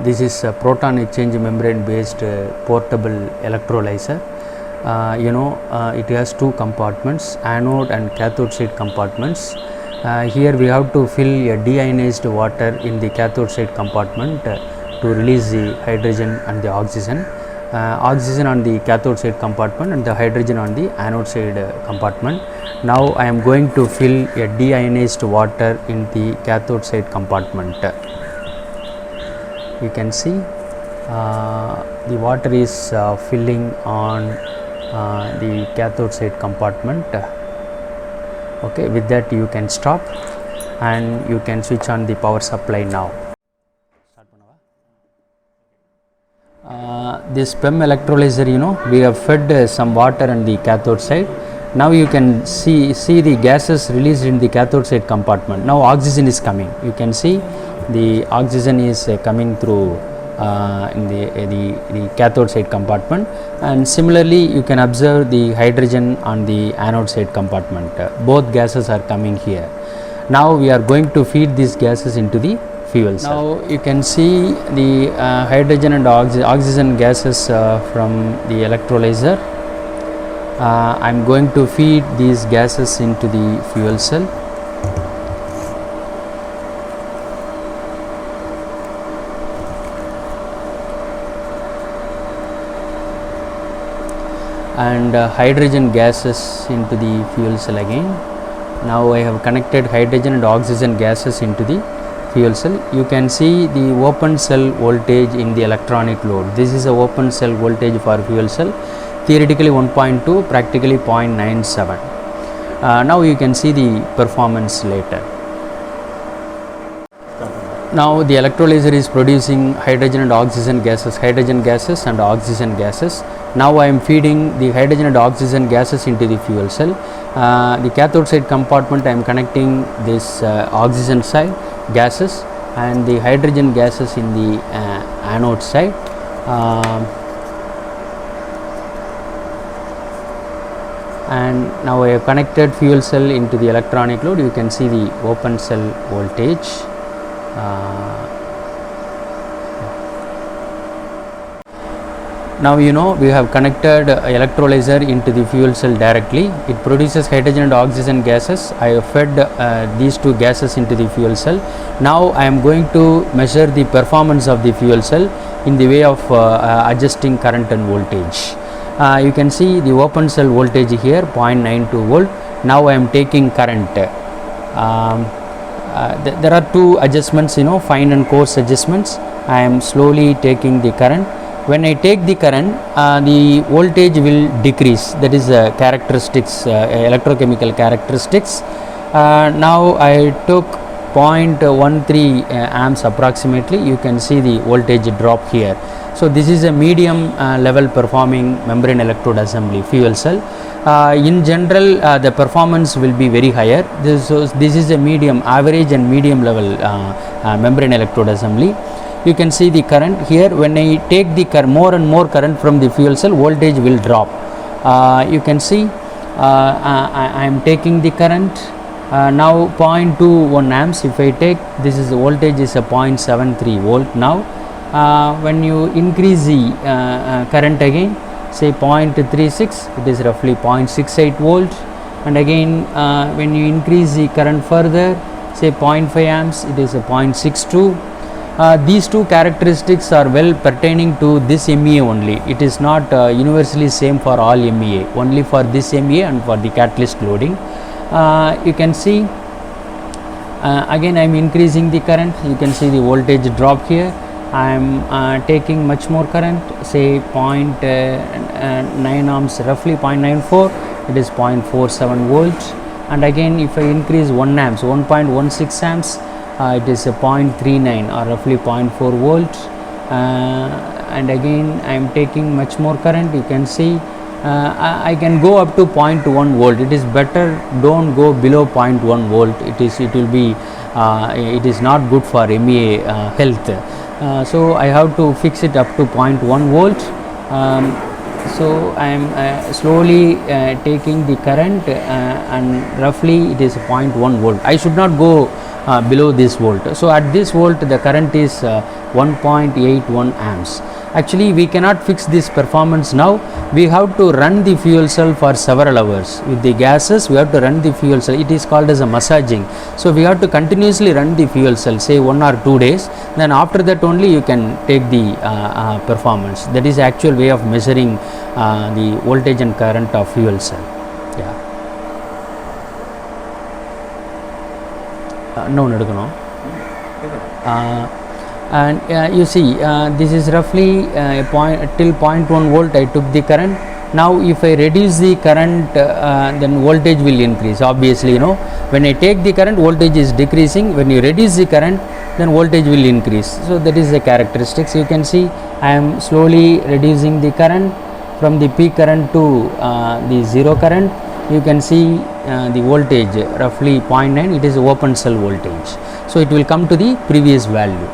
This is a proton exchange membrane based portable electrolyzer. It has two compartments, anode and cathode side compartments. Here we have to fill a deionized water in the cathode side compartment to release the hydrogen and the oxygen. Oxygen on the cathode side compartment and the hydrogen on the anode side compartment. Now I am going to fill a deionized water in the cathode side compartment. You can see the water is filling on the cathode side compartment. Okay, with that you can stop and you can switch on the power supply now. This PEM electrolyzer, we have fed some water on the cathode side. Now you can see the gases released in the cathode side compartment. Now oxygen is coming. You can see the oxygen is coming through in the cathode side compartment, and similarly you can observe the hydrogen on the anode side compartment. Both gases are coming here. Now we are going to feed these gases into the fuel cell. Now you can see the hydrogen and oxygen gases from the electrolyzer. I am going to feed these gases into the fuel cell. And hydrogen gases into the fuel cell again. Now I have connected hydrogen and oxygen gases into the fuel cell. You can see the open cell voltage in the electronic load. This is a open cell voltage for fuel cell, theoretically 1.2, practically 0.97. Now you can see the performance later. Now the electrolyzer is producing hydrogen and oxygen gases, and oxygen gases. Now I am feeding the hydrogen and oxygen gases into the fuel cell. The cathode side compartment I am connecting this oxygen side gases and the hydrogen gases in the anode side. And now I have connected fuel cell into the electronic load. You can see the open cell voltage. Now we have connected electrolyzer into the fuel cell directly. It produces hydrogen and oxygen gases. I have fed these two gases into the fuel cell. Now I am going to measure the performance of the fuel cell in the way of adjusting current and voltage. You can see the open cell voltage here, 0.92 volt. Now I am taking current. There are two adjustments, fine and coarse adjustments. I am slowly taking the current. When I take the current, the voltage will decrease. That is characteristics, electrochemical characteristics. Now I took 0.13 amps approximately. You can see the voltage drop here. So this is a medium level performing membrane electrode assembly fuel cell. In general, the performance will be very higher. This is a medium, average and medium level membrane electrode assembly. You can see the current here. When I take the more and more current from the fuel cell, voltage will drop. You can see I am taking the current now 0.21 amps. If I take, this is the voltage is a 0.73 volt now. When you increase the current again, say 0.36, it is roughly 0.68 volt, and again when you increase the current further, say 0.5 amps, it is a 0.62. These two characteristics are well pertaining to this MEA only. It is not universally same for all MEA, only for this MEA and for the catalyst loading. You can see again I am increasing the current. You can see the voltage drop here. I am taking much more current, say 0.9 amps, roughly 0.94, it is 0.47 volts. And again if I increase 1 amps, 1.16 amps, it is a 0.39 or roughly 0.4 volts. And again I am taking much more current. You can see I can go up to 0.1 volt. It is better don't go below 0.1 volt. It is not good for MEA health. So I have to fix it up to 0.1 volt. So I am slowly taking the current and roughly it is 0.1 volt. I should not go below this volt. So at this volt the current is 1.81 amps. Actually we cannot fix this performance now. We have to run the fuel cell for several hours. With the gases we have to run the fuel cell. It is called as a massaging. So we have to continuously run the fuel cell, say 1 or 2 days. Then after that only you can take the performance. That is the actual way of measuring the voltage and current of fuel cell. Yeah. No, and you see this is roughly till 0.1 volt I took the current. Now if I reduce the current then voltage will increase. Obviously, you know, when I take the current voltage is decreasing. When you reduce the current then voltage will increase. So that is the characteristics. You can see I am slowly reducing the current from the peak current to the zero current. You can see the voltage roughly 0.9. It is open cell voltage. So it will come to the previous value.